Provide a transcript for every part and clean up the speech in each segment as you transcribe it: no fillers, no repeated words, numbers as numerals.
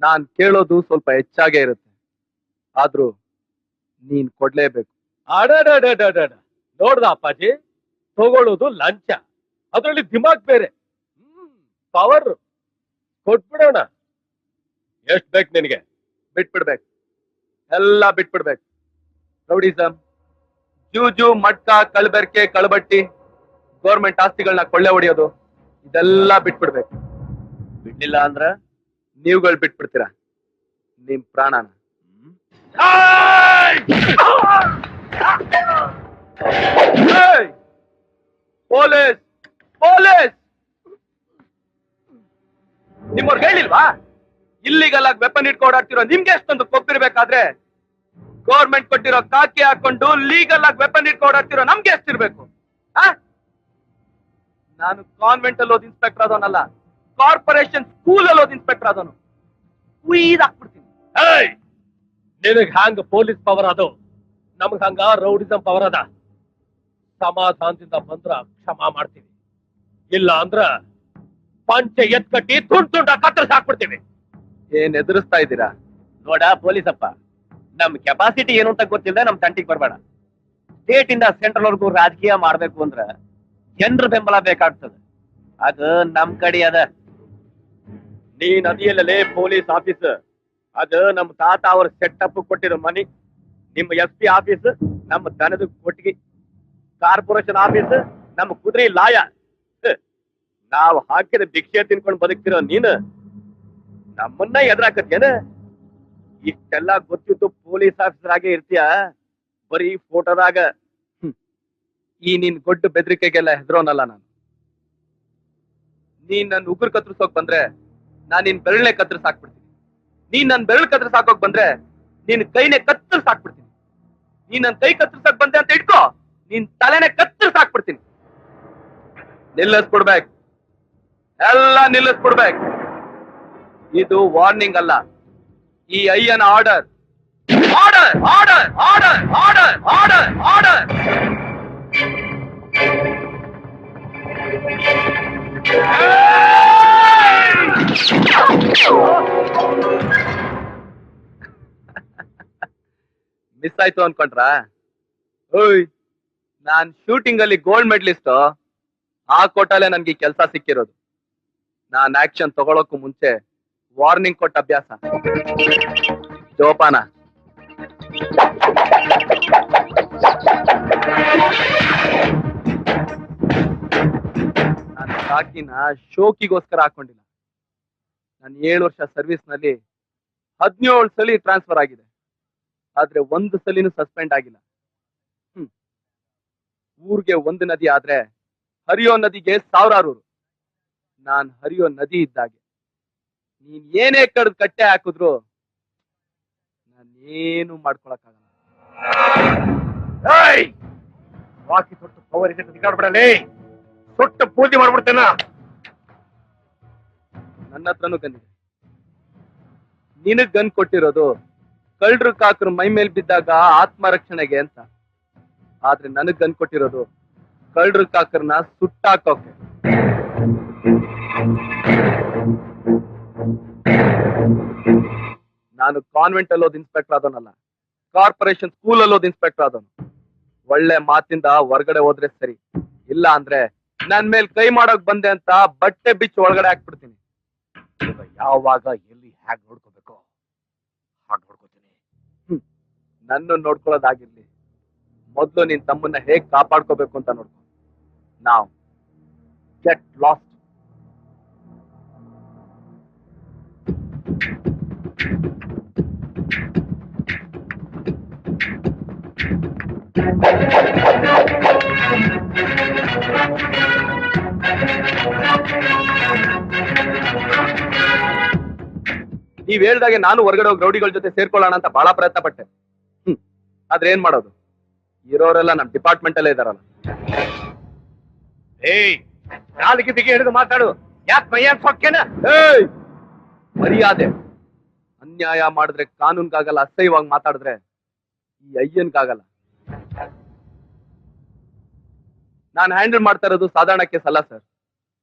ನಾನ್ ಕೇಳೋದು ಸ್ವಲ್ಪ ಹೆಚ್ಚಾಗೇ ಇರುತ್ತೆ, ಆದ್ರೂ ನೀನ್ ಕೊಡ್ಲೇಬೇಕು. ಅಡಡಡಡಡ ನೋಡ್ದ ಅಪ್ಪಾಜಿ, ತಗೊಳ್ಳೋದು ಲಂಚ, ಅದರಲ್ಲಿ ದಿಮಾಗ್ ಬೇರೆ. ಪವರ್ ಕೊಟ್ಬಿಡೋಣ. ಎಷ್ಟ್ ಬೇಕು ನಿನಗೆ? ಬಿಟ್ಬಿಡ್ಬೇಕು, ಎಲ್ಲ ಬಿಟ್ಬಿಡ್ಬೇಕು. ರೌಡಿಸಮ್, ಜೂಜು, ಮಟ್ಕ, ಕಳ್ಬೆರ್ಕೆ, ಕಳ್ಬಟ್ಟಿ, ಗೌರ್ಮೆಂಟ್ ಆಸ್ತಿಗಳನ್ನ ಕೊಳ್ಳೆ ಹೊಡೆಯೋದು, ಇದೆಲ್ಲ ಬಿಟ್ಬಿಡ್ಬೇಕು. ಬಿಡ್ಲಿಲ್ಲ ಅಂದ್ರ ನೀವುಗಳು ಬಿಟ್ಬಿಡ್ತೀರಾ ನಿಮ್ ಪ್ರಾಣನ. ಪೊಲೀಸ್ ಪೊಲೀಸ್, ನಿಮ್ಮವ್ರಿಗೆ ಹೇಳಿಲ್ವಾ? ಇಲ್ಲಿಗಲ್ಲ ವೆಪನ್ ಇಟ್ಕೊಂಡು ಓಡಾಡ್ತಿರೋ ನಿಮ್ಗೆ ಎಷ್ಟೊಂದು ಕೊಬ್ಬಿರ್ಬೇಕಾದ್ರೆ ಗೌರ್ಮೆಂಟ್ ಕೊಟ್ಟಿರೋ ಕಾಕಿ ಹಾಕೊಂಡು ಲೀಗಲ್ ಆಗಿ ವೆಪನ್ ಇಟ್ಕೊಂಡು ಓಡಾಡ್ತಿರೋ ನಮ್ಗೆ ಎಷ್ಟಿರ್ಬೇಕು? ನಾನು ಕಾನ್ವೆಂಟ್ ಅಲ್ಲಿ ಓದ್ ಇನ್ಸ್ಪೆಕ್ಟರ್ ಆದವನಲ್ಲ, ಕಾರ್ಪೊರೇಷನ್ ಸ್ಕೂಲ್ ಅಲ್ಲಿ ಓದ್ ಇನ್ಸ್ಪೆಕ್ಟರ್ ಆದವನು. ಹಾಕ್ಬಿಡ್ತೀನಿ. ನಿನಗ್ ಹ್ಯಾಂಗ ಪೊಲೀಸ್ ಪವರ್ ಅದು, ನಮಗ್ ಹಂಗ ರೌಡಿಸಂ ಪವರ್ ಅದ. ಸಮಾಧಾನದಿಂದ ಬಂದ್ರ ಕ್ಷಮಾ ಮಾಡ್ತೀವಿ, ಇಲ್ಲ ಅಂದ್ರ ಪಂಚೆ ಎತ್ಕಟ್ಟಿ ತುಂಡ್ ತುಂಡ ಕತ್ತರಿಸಿ ಹಾಕ್ಬಿಡ್ತೀವಿ. ಏನ್ ಎದುರಿಸ್ತಾ ಇದ್ದೀರಾ? ನೋಡ ಪೊಲೀಸಪ್ಪ, ನಮ್ ಕೆಪಾಸಿಟಿ ಏನು ಅಂತ ಗೊತ್ತಿಲ್ಲದೆ ನಮ್ ತಂಟಿಗೆ ಬರ್ಬೇಡ. ಸ್ಟೇಟ್ ಇಂದ ಸೆಂಟ್ರಲ್ ವರ್ಗೂ ರಾಜಕೀಯ ಮಾಡ್ಬೇಕು ಅಂದ್ರ ಜನರ ಬೆಂಬಲ ಬೇಕಾಗ್ತದೆ, ಅದು ನಮ್ ಕಡೆ ಅದ. ನೀ ನದಿಯಲ್ಲೇ ಪೊಲೀಸ್ ಆಫೀಸ್, ಅದು ನಮ್ ತಾತ ಅವ್ರ ಸೆಟಪ್ ಕೊಟ್ಟಿರೋ ಮನಿ. ನಿಮ್ಮ SP ಆಫೀಸ್ ನಮ್ಮ ದನದ ಕೊಟ್ಟಿಗೆ, ಕಾರ್ಪೊರೇಷನ್ ಆಫೀಸ್ ನಮ್ಮ ಕುದುರೆ ಲಾಯ. ನಾವು ಹಾಕಿದ ಭಿಕ್ಷೆ ತಿನ್ಕೊಂಡು ಬದುಕ್ತಿರೋ ನೀನು ನಮ್ಮನ್ನ ಎದುರಾಕತ್ತೇನ? ಇಷ್ಟೆಲ್ಲ ಗೊತ್ತಿದ್ದು ಪೊಲೀಸ್ ಆಫೀಸರ್ ಆಗೇ ಇರ್ತೀಯ, ಬರೀ ಫೋಟೋದಾಗ. ಈ ನಿನ್ ಗೊಡ್ಡು ಬೆದರಿಕೆಗೆಲ್ಲ ಹೆದರೋನಲ್ಲ ನಾನು. ನೀನ್ ನನ್ ಉಗುರು ಕತ್ತರಿಸೋಕ್ ಬಂದ್ರೆ ನಾನ್ ನಿನ್ ಬೆರಳನೆ ಕತ್ತರಿಸ್ ಹಾಕ್ಬಿಡ್ತೀನಿ. ನೀನ್ ನನ್ ಬೆರಳು ಕತ್ತರಿಸ್ ಹಾಕೋಕ್ ಬಂದ್ರೆ ನಿನ್ ಕೈನೇ ಕತ್ತರಿಸ್ ಹಾಕ್ಬಿಡ್ತೀನಿ. ನೀನ್ ನನ್ ಕೈ ಕತ್ತರಿಸಕ್ ಬಂದೆ ಅಂತ ಇಟ್ಕೋ, ನಿನ್ ತಲೆನೆ ಕತ್ತರಿಸ್ ಹಾಕ್ಬಿಡ್ತೀನಿ. ನಿಲ್ಲಿಸ್ಬಿಡ್ಬೇಕು, ಎಲ್ಲ ನಿಲ್ಲಿಸ್ಬಿಡ್ಬೇಕು. ಇದು ವಾರ್ನಿಂಗ್ ಅಲ್ಲ, ಈ ಅಯ್ಯನ order. Order order order order order order. Miss ಆಯ್ತು ಅನ್ಕೊಂಡ್ರಾ? ಓಯ್, ನಾನ್ ಶೂಟಿಂಗ್ ಅಲ್ಲಿ ಗೋಲ್ಡ್ ಮೆಡಲಿಸ್ಟ್. ಆ ಕೋಟಲ್ಲೇ ನನ್ಗೆ ಈ ಕೆಲಸ ಸಿಕ್ಕಿರೋದು. ನಾನ್ ಆಕ್ಷನ್ ತಗೊಳಕ್ಕೂ ಮುಂಚೆ ವಾರ್ನಿಂಗ್ ಕೊಟ್ಟ ಅಭ್ಯಾಸ. ಜೋಪಾನ. ನಾನು ಕಾಕಿನ ಶೋಕಿಗೋಸ್ಕರ ಹಾಕೊಂಡಿಲ್ಲ. ನಾನು 7 ವರ್ಷ ಸರ್ವಿಸ್ ನಲ್ಲಿ 17 ಸಲ ಟ್ರಾನ್ಸ್ಫರ್ ಆಗಿದೆ, ಆದ್ರೆ ಒಂದು ಸಲಿನೂ ಸಸ್ಪೆಂಡ್ ಆಗಿಲ್ಲ. ಊರ್ಗೆ ಒಂದು ನದಿ ಆದ್ರೆ ಹರಿಯೋ ನದಿಗೆ 1000 ಊರು. ನಾನ್ ಹರಿಯೋ ನದಿ ಇದ್ದಾಗೆ. ನೀನ್ ಏನೇ ಕಡ್ದು ಕಟ್ಟೆ ಹಾಕಿದ್ರು ನಾನೇನು ಮಾಡ್ಕೊಳಕ್ಕಾಗಲ್ಲ. ವಾಕಿ ತೊಟ್ಟು ಪವರ್ ಇದೆ ಬಿಡಲೇ, ತೊಟ್ಟು ಪೂಜೆ ಮಾಡ್ಬಿಡ್ತೇನ. ನನ್ನ ಹತ್ರನೂ ಗನ್ನಿದೆ. ನಿನಗ್ ಗನ್ ಕೊಟ್ಟಿರೋದು ಕಳ್ರು ಕಾಕರು ಮೈ ಮೇಲ್ ಬಿದ್ದಾಗ ಆತ್ಮರಕ್ಷಣೆಗೆ ಅಂತ, ಆದ್ರೆ ನನಗ್ ಗನ್ ಕೊಟ್ಟಿರೋದು ಕಳ್ರು ಕಾಕರ್ನ ಸುಟ್ಟಾಕೋಕೆ. ನಾನು ಕಾನ್ವೆಂಟ್ ಅಲ್ಲೋದ್ ಇನ್ಸ್ಪೆಕ್ಟರ್ ಆದವನಲ್ಲ, ಕಾರ್ಪೊರೇಷನ್ ಸ್ಕೂಲ್ ಅಲ್ಲೋದ್ ಇನ್ಸ್ಪೆಕ್ಟರ್ ಆದವನು. ಒಳ್ಳೆ ಮಾತಿಂದ ಹೊರಗಡೆ ಹೋದ್ರೆ ಸರಿ, ಇಲ್ಲ ಅಂದ್ರೆ ನನ್ ಮೇಲ್ ಕೈ ಮಾಡೋಕ್ ಬಂದೆ ಅಂತ ಬಟ್ಟೆ ಬಿಚ್ಚಿ ಒಳಗಡೆ ಹಾಕ್ಬಿಡ್ತೀನಿ. ಯಾವಾಗ ಎಲ್ಲಿ ಹ್ಯಾಗ್ ನೋಡ್ಕೋಬೇಕು ಹಾಗೆ ನೋಡ್ಕೋತೀನಿ. ನನ್ನ ನೋಡ್ಕೊಳ್ಳೋದಾಗಿರ್ಲಿ, ಮೊದ್ಲು ನಿನ್ ತಮ್ಮನ್ನ ಹೇಗ್ ಕಾಪಾಡ್ಕೋಬೇಕು ಅಂತ ನೋಡ್ಕೊ. ನಾವ್ ಗೆಟ್ ಲಾಸ್ಟ್. ನೀವ್ ಹೇಳ್ದಾಗೆ ನಾನು ಹೊರಗಡೆ ಹೋಗಿ ರೌಡಿಗಳ ಜೊತೆ ಸೇರ್ಕೊಳ್ಳೋಣ ಅಂತ ಬಹಳ ಪ್ರಯತ್ನ ಪಟ್ಟೆ. ಆದ್ರೆ ಏನ್ ಮಾಡೋದು, ಇರೋರೆಲ್ಲ ನಮ್ ಡಿಪಾರ್ಟ್ಮೆಂಟ್ ಅಲ್ಲೇ ಇದಾರಲ್ಲ. ನಾಲ್ಕು ದಿಗೆ ಹಿಡಿದು ಮಾತಾಡು, ಯಾಕೆ ಮೈಯ ಸೊಕ್ಕೇನ? ಮರ್ಯಾದೆ. ಅನ್ಯಾಯ ಮಾಡಿದ್ರೆ ಕಾನೂನ್ಗಾಗಲ್ಲ, ಅಸಹ್ಯವಾಗಿ ಮಾತಾಡಿದ್ರೆ ಈ ಅಯ್ಯನ್ಗಾಗಲ್ಲ. ನಾನು ಹ್ಯಾಂಡಲ್ ಮಾಡ್ತಾ ಇರೋದು ಸಾಧಾರಣ ಕೇಸ್ ಅಲ್ಲ ಸರ್.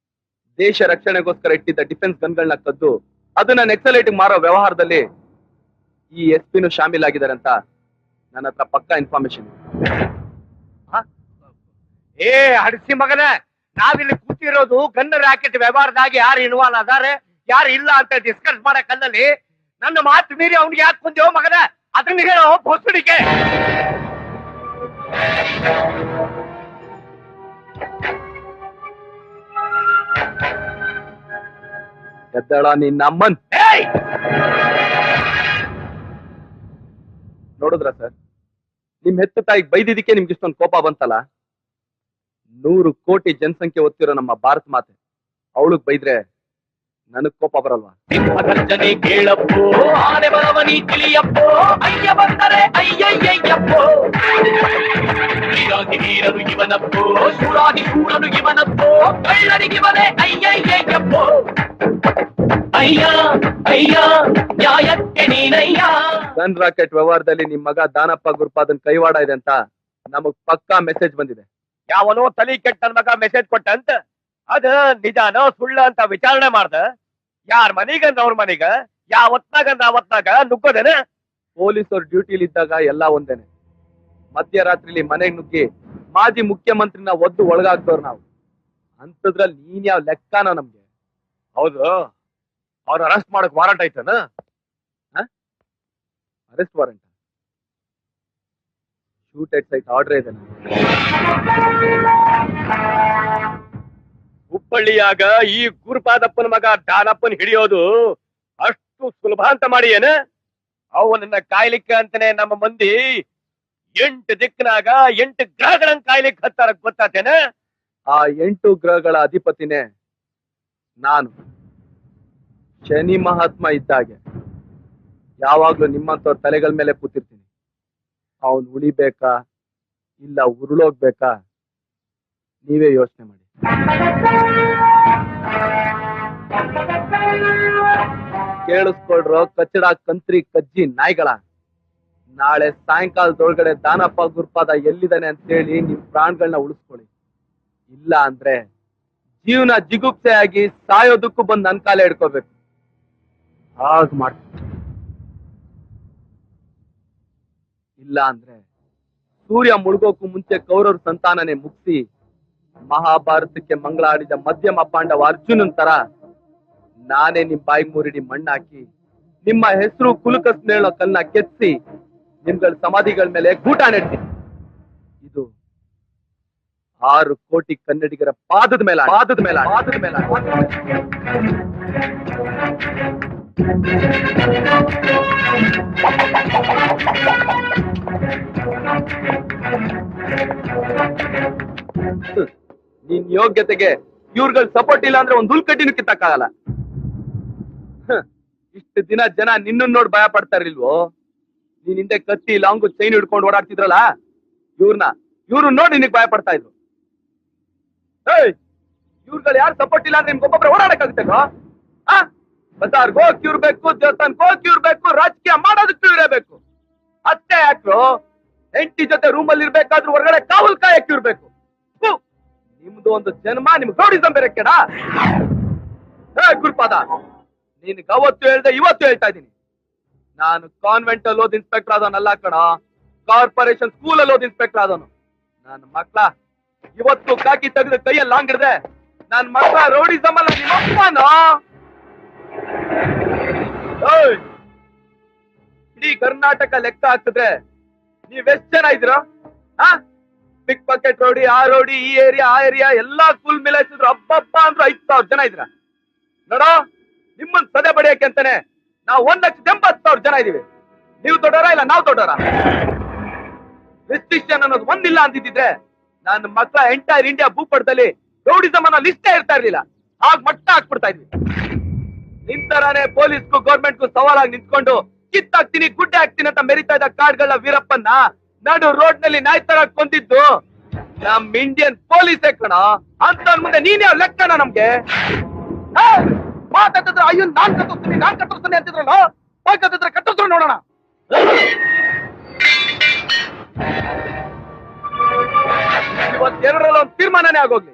ದೇಶ ರಕ್ಷಣೆಗೋಸ್ಕರ ಇಟ್ಟಿದ್ದ ಡಿಫೆನ್ಸ್ ಗನ್ಗಳನ್ನ ಕದ್ದು ಅದನ್ನ ನೆಕ್ಸಲೈಟ್ ಮಾರೋ ವ್ಯವಹಾರದಲ್ಲಿ ಈ ಎಸ್ ಪಿನು ಶಾಮೀಲಾಗಿದ್ದಾರೆ ಅಂತ ನನ್ನ ಹತ್ರ ಪಕ್ಕಾ ಇನ್ಫಾರ್ಮೇಶನ್. ಏ ಹಡಿಸಿ ಮಗನ, ನಾವಿಲ್ಲಿ ಕೂತಿರೋದು ಗನ್ ರಾಕೆಟ್ ವ್ಯವಹಾರದಾಗ ಯಾರು ಇನ್ವಾಲ್ವ್ ಅದಾರೆ ಯಾರು ಇಲ್ಲ ಅಂತ ಡಿಸ್ಕಸ್ ಮಾಡಕ್ಕಲ್ಲಲ್ಲಿ ನನ್ನ ಮಾತು ಮೀರಿ ಅವ್ನಿಗೆ ಯಾಕೆ ಕುಂದೇವ್ ಮಗನ? ಅದನ್ನ ಹೇಳೋ ಹೊಸಡಿಕೆ. ಎದ್ದಳ ನಿನ್ನ ಅಮ್ಮನ್. ನೋಡಿದ್ರ ಸರ್, ನಿಮ್ ಹೆತ್ತ ತಾಯಿಗೆ ಬೈದಿದ್ದಕ್ಕೆ ನಿಮ್ಗೆ ಇಷ್ಟೊಂದು ಕೋಪ ಬಂತಲ್ಲ. 100 ಕೋಟಿ ಜನಸಂಖ್ಯೆ ಹೊತ್ತಿರೋ ನಮ್ಮ ಭಾರತ ಮಾತೆ ಅವಳಿಗೆ ಬೈದ್ರೆ ನನಗ್ ಕೋಪ ಬರಲ್ವಾ? ಗರ್ಜನೆ ಕೇಳಪ್ಪೋ, ಆನೆ ಬರವನಿ ತಿಳಿಯಪ್ಪೋ, ಅಯ್ಯ ಬಂದರೆ ಅಯ್ಯಯ್ಯಯ್ಯಪ್ಪೋ. ವೀರಾಗಿ ವೀರನು ಇವನಪ್ಪೋ, ಶೂರಾಗಿ ಶೂರನು ಇವನಪ್ಪೋ, ಕಳ್ಳನಿಗಿವನೇ ಅಯ್ಯಯ್ಯಯ್ಯಪ್ಪೋ. ಅಯ್ಯ ಅಯ್ಯ ನ್ಯಾಯಕ್ಕೆ ನೀನಯ್ಯ. ಗನ್ ರಾಕೆಟ್ ವ್ಯವಹಾರದಲ್ಲಿ ನಿಮ್ ಮಗ ದಾನಪ್ಪ ಗುರುಪಾದನ್ ಕೈವಾಡ ಇದೆ ಅಂತ ನಮಗ್ ಪಕ್ಕಾ ಮೆಸೇಜ್ ಬಂದಿದೆ. ಯಾವನೋ ತಲಿ ಕೆಟ್ಟ ನನ್ ಮಗ ಮೆಸೇಜ್ ಕೊಟ್ಟ ಅಂತ ಅದ ನಿಜಾನ ಸುಳ್ಳ ಅಂತ ವಿಚಾರಣೆ ಮಾಡ್ದ. ಯಾರ ಮನಿಗಂದ ಅವ್ರ ಮನಿಗ, ಯಾವತ್ನಾಗಂದ ಅವತ್ನಾಗ ನುಗ್ಗೋದೇನ? ಪೊಲೀಸರು ಡ್ಯೂಟಿಲಿ ಇದ್ದಾಗ ಎಲ್ಲಾ ಒಂದೇನೆ. ಮಧ್ಯರಾತ್ರಿಲಿ ಮನೆಗ್ ನುಗ್ಗಿ ಮಾಜಿ ಮುಖ್ಯಮಂತ್ರಿನ ಒದ್ದು ಒಳಗಾಗ್ತವ್ರು ನಾವು. ಅಂತದ್ರಲ್ಲಿ ನೀನ್ ಯಾವ ಲೆಕ್ಕನ ನಮ್ಗೆ? ಹೌದು, ಅವ್ರ ಅರೆಸ್ಟ್ ಮಾಡಕ್ ವಾರಂಟ್ ಐತನ? ಅರೆಸ್ಟ್ ವಾರಂಟ್, ಶೂಟ್ ಎಟ್ ಸೈಟ್ ಆರ್ಡರ್ ಇದೆ. ಹುಬ್ಬಳ್ಳಿಯಾಗ ಈ ಗುರುಪಾದಪ್ಪನ ಮಗ ದಾನಪ್ಪನ್ ಹಿಡಿಯೋದು ಅಷ್ಟು ಸುಲಭ ಅಂತ ಮಾಡಿ ಏನ? ಅವನನ್ನ ಕಾಯ್ಲಿಕ್ಕೆ ಅಂತಾನೆ ನಮ್ಮ ಮಂದಿ 8 ದಿಕ್ಕಿನಾಗ 8 ಗ್ರಹಗಳನ್ನ ಕಾಯ್ಲಿಕ್ಕೆ ಹತ್ತಾರ, ಗೊತ್ತಾತೇನ? ಆ 8 ಗ್ರಹಗಳ ಅಧಿಪತಿನೇ ನಾನು. ಶನಿ ಮಹಾತ್ಮ ಇದ್ದಾಗೆ ಯಾವಾಗ್ಲೂ ನಿಮ್ಮಂತವ್ರ ತಲೆಗಳ ಮೇಲೆ ಕೂತಿರ್ತೀನಿ. ಅವನ್ ಉಳಿಬೇಕಾ ಇಲ್ಲ ಉರುಳೋಗ್ಬೇಕಾ ನೀವೇ ಯೋಚನೆ ಮಾಡಿ. ಕೇಳಿಸ್ಕೊಳ್ರೋ ಕಚ್ಚಡ ಕಂತ್ರಿ ಕಜ್ಜಿ ನಾಯಿಗಳ. ನಾಳೆ ಸಾಯಂಕಾಲದೊಳಗಡೆ ದಾನಪ್ಪ ಗುರುಪಾದ ಎಲ್ಲಿದ್ದಾನೆ ಅಂತ ಹೇಳಿ ನಿಮ್ ಪ್ರಾಣಗಳನ್ನ ಉಳಿಸ್ಕೊಳ್ಳಿ. ಇಲ್ಲ ಅಂದ್ರೆ ಜೀವನ ಜಿಗುಪ್ಸೆ ಆಗಿ ಸಾಯೋದಕ್ಕೂ ಬಂದು ನನ್ ಕಾಲೇ ಹಿಡ್ಕೋಬೇಕು. ಹಾಗ ಮಾಡ್ತೀನಿ. ಇಲ್ಲ ಅಂದ್ರೆ ಸೂರ್ಯ ಮುಳುಗೋಕು ಮುಂಚೆ ಕೌರವ್ರ ಸಂತಾನನೇ ಮುಗಿಸಿ ಮಹಾಭಾರತಕ್ಕೆ ಮಂಗಳ ಆಡಿದ ಮಧ್ಯಮ ಪಾಂಡವ ಅರ್ಜುನನ್ ತರ ನಾನೇ ನಿಮ್ ಬಾಯಿಗೆ ಮೂರಿಡಿ ಮಣ್ಣಾಕಿ ನಿಮ್ಮ ಹೆಸರು ಕುಲುಕಸ್ನೇಳೋ ಕಲ್ನ ಕೆತ್ಸಿ ನಿಮ್ಗಳ ಸಮಾಧಿಗಳ ಮೇಲೆ ಗೂಟ ನೆಡ್ತೀನಿ. ಇದು 6 ಕೋಟಿ ಕನ್ನಡಿಗರ ಪಾದದ ಮೇಲೆ ನಿನ್ ಯೋಗ್ಯತೆಗೆ ಇವ್ರಗಳ ಸಪೋರ್ಟ್ ಇಲ್ಲ ಅಂದ್ರೆ ಒಂದ್ ಹುಲ್ಕಟ್ಟಿನೂ ಕಿತ್ತಕ್ಕಾಗಲ್ಲ. ಇಷ್ಟು ದಿನ ಜನ ನಿನ್ನ ನೋಡಿ ಭಯ ಪಡ್ತಾ ಇರ್ಲಿಲ್ವೋ? ನೀನ್ ಹಿಂದೆ ಕತ್ತಿ ಲಾಂಗು ಚೈನ್ ಹಿಡ್ಕೊಂಡು ಓಡಾಡ್ತಿದ್ರಲ್ಲ, ಇವ್ರು ನೋಡಿ ನಿನಗ್ ಭಯ ಪಡ್ತಾ ಇದ್ರು. ಇವ್ರುಗಳು ಯಾರು ಸಪೋರ್ಟ್ ಇಲ್ಲ ಅಂದ್ರೆ ನಿಮ್ಗೆ ಒಬ್ಬೊಬ್ರೆ ಓಡಾಡಕ್ಕಾಗುತ್ತೆ? ಬಜಾರ್ಗೆ ಹೋಗಿ ಇರ್ಬೇಕು, ದೇವಸ್ಥಾನಕ್ಕೆ ಹೋಗಿ ಇರ್ಬೇಕು, ರಾಜಕೀಯ ಮಾಡೋದಕ್ಕೂ ಇರಬೇಕು. ಅಷ್ಟೇ ಯಾಕ್ರು ಹೆಂಡತಿ ಜೊತೆ ರೂಮಲ್ಲಿ ಇರ್ಬೇಕಾದ್ರೂ ಹೊರಗಡೆ ಕಾವಲ್ ಕಾಯಕ್ಕೆ ಇರ್ಬೇಕು. ನಿಮ್ದು ಒಂದು ಜನ್ಮ, ನಿಮ್ಗೆ ಗೌಡಿಸಂ ಬೇರೆ ಕೆಡ. ಗುರುಪಾದ, ನಿನ್ಗೆ ಅವತ್ತು ಹೇಳ್ದೆ ಇವತ್ತು ಹೇಳ್ತಾ ಇದ್ದೀನಿ, ನಾನು ಕಾನ್ವೆಂಟ್ ಅಲ್ಲಿ ಓದ್ ಇನ್ಸ್ಪೆಕ್ಟರ್ ಆದವನಲ್ಲ ಕಣ, ಕಾರ್ಪೊರೇಷನ್ ಸ್ಕೂಲ್ ಅಲ್ಲಿ ಓದ್ ಇನ್ಸ್ಪೆಕ್ಟರ್ ಆದವನು. ನನ್ನ ಮಕ್ಳ ಇವತ್ತು ಕಾಕಿ ತೆಗೆದು ಕೈಯಲ್ಲಿ ಲಾಂಗ್ ಹಿಡ್ದೆ ನನ್ನ ಮಕ್ಳ ರೌಡಿಸಂ ಅಲ್ಲ ನಿಮ್ಮಪ್ಪನೋ. ಇಡೀ ಕರ್ನಾಟಕ ಲೆಕ್ಕ ಹಾಕಿದ್ರೆ ನೀವೆಷ್ಟ್ ಜನ ಇದ್ರ? ಪಿಕ್ ಪಾಕೆಟ್ ರೌಡಿ, ಆ ರೌಡಿ, ಈ ಏರಿಯಾ ಆ ಏರಿಯಾ ಎಲ್ಲಾ ಫುಲ್ ಮಿಲಾಯಿಸಿದ್ರು ಹಬ್ಬ ಅಂದ್ರು 5,000 ಜನ ಇದ್ರ. ನೋಡೋ, ನಿಮ್ಮನ್ ಸದೆ ಬಡಿಯಕ್ಕೆ ಅಂತಾನೆ ನಾವು 1,80,000 ಜನ ಇದೀವಿ. ನೀವು ದೊಡ್ಡವರ ಇಲ್ಲ ನಾವು ದೊಡ್ಡವರ? ರಿಸ್ಟ್ರಿಕ್ಷನ್ ಅನ್ನೋದು ಒಂದಿಲ್ಲ ಅಂತಿದ್ರೆ ನನ್ನ ಮಕ್ಕಳ ಎಂಟೈರ್ ಇಂಡಿಯಾ ಭೂಪಟದಲ್ಲಿ ರೌಡಿಸಮ್ ಅನ್ನೋ ಲಿಸ್ಟೇ ಇರ್ತಾ ಇರ್ಲಿಲ್ಲ. ಆಗ ಮಟ್ಟ ಹಾಕ್ಬಿಡ್ತಾ ಇದ್ವಿ. ನಿಂತರಾನೆ ಪೊಲೀಸ್ಗೂ ಗೌರ್ಮೆಂಟ್ಗೂ ಸವಾಲಾಗಿ ನಿಂತ್ಕೊಂಡು ಕಿತ್ತಾಕ್ತೀನಿ ಗುಡ್ಡೆ ಹಾಕ್ತೀನಿ ಅಂತ ಮೆರಿತಾ ಇದ್ದ ಕಾಡ್ಗಳ ವೀರಪ್ಪನ್ನ ನಡು ರೋಡ್ ನಲ್ಲಿ ನಾಯಿ ತರ ಕೊಂದಿದ್ದು ನಮ್ ಇಂಡಿಯನ್ ಪೊಲೀಸ್ ಕಣ. ಅಂತ ಮುಂದೆ ನೀನ್ ಯಾವ ಲೆಕ್ಕನ ನಮ್ಗೆ? ಮಾತಾಡಿದ್ರೆ ಅಯ್ಯೋ ನಾನ್ ಕಟ್ಟಿಸ್ತೀನಿ ಅಂತಿದ್ರಲ್ಲ, ಹೋಗ್ತಿದ್ರೆ ಕಟ್ಟಿದ್ರು ನೋಡೋಣ. ಇವತ್ತೆರಡರಲ್ಲಿ ಒಂದು ತೀರ್ಮಾನನೇ ಆಗೋಗ್ಲಿ.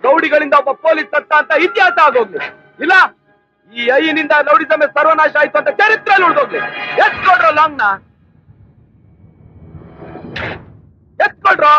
ರೌಡಿಗಳಿಂದ ಒಬ್ಬ ಪೊಲೀಸ್ ಸತ್ತ ಅಂತ ಇತಿಹಾಸ ಆಗೋಗ್ಲಿ. ಇಲ್ಲ ಈ ಐನಿಂದ ರೌಡಿಸಮೆ ಸರ್ವನಾಶ ಆಯ್ತು ಅಂತ ಚರಿತ್ರೆಯಲ್ಲಿ ಉಳ್ದೋಗ್ಲಿ. ಎತ್ಕೊಳ್ರೋ ಲಾಂಗ್ನ, ಎತ್ಕೊಳ್ರೋ.